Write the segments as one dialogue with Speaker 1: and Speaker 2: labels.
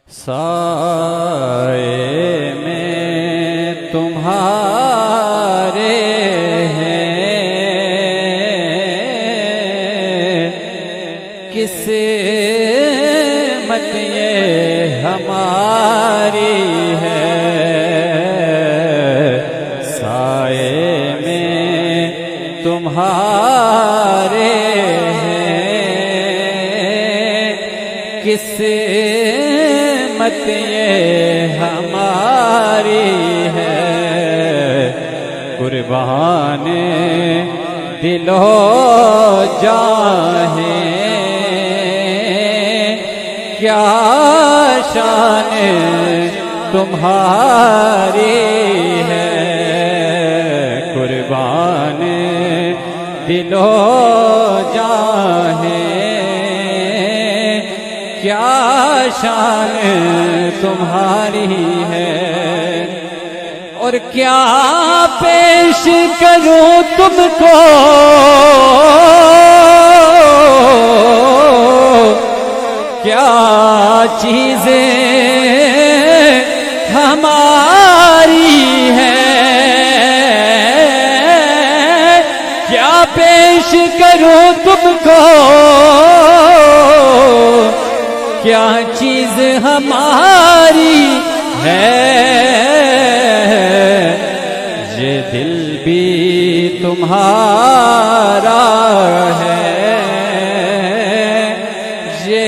Speaker 1: साए में तुम्हारे हैं, किस्मत ये हमारी है। साए में तुम्हारे हैं, किस्मत ये हमारी है। कुर्बान दिलो जान क्या शान तुम्हारी है। कुर्बान दिलो जान क्या शान तुम्हारी है। और क्या पेश करूं तुमको क्या चीजें हमारी हैं। क्या पेश करूं तुमको क्या चीज हमारी है। ये दिल भी तुम्हारा है, ये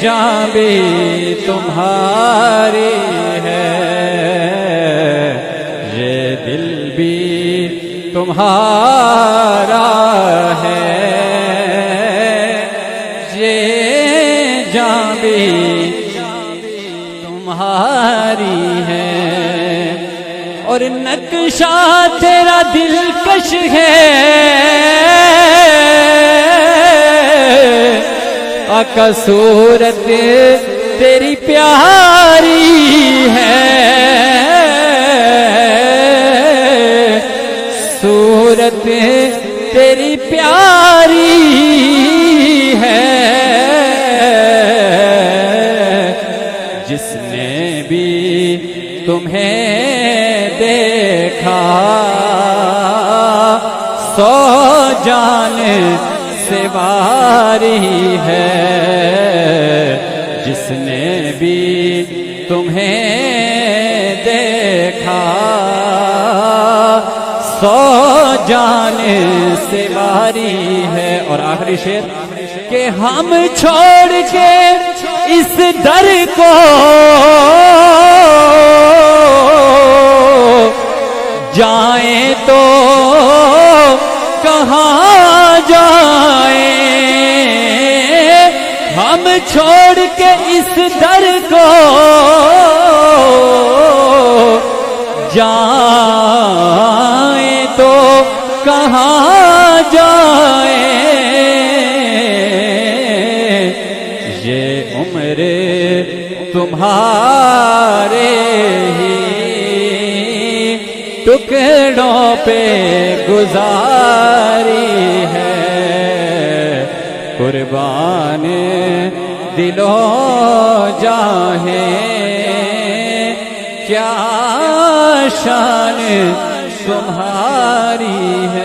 Speaker 1: जान भी तुम्हारी है। ये दिल भी तुम्हारा है, ये जान भी तुम्हारी है। और नक्शा तेरा दिलकश है, आका सूरत तेरी प्यारी है। सूरत तेरी प्यारी है। जिसने भी तुम्हें देखा सौ जान से वारी है। जिसने भी तुम्हें देखा सौ जान से वारी है। और आखिरी शेर कि हम छोड़ के इस दर को जाएं तो कहाँ जाएं। हम छोड़ के इस दर को जाएं तो कहाँ जाएं। ये उम्र तुम्हारे ही टुकड़ों पे गुजारी है। कुर्बान दिलो जाहे क्या शान तुम्हारी है।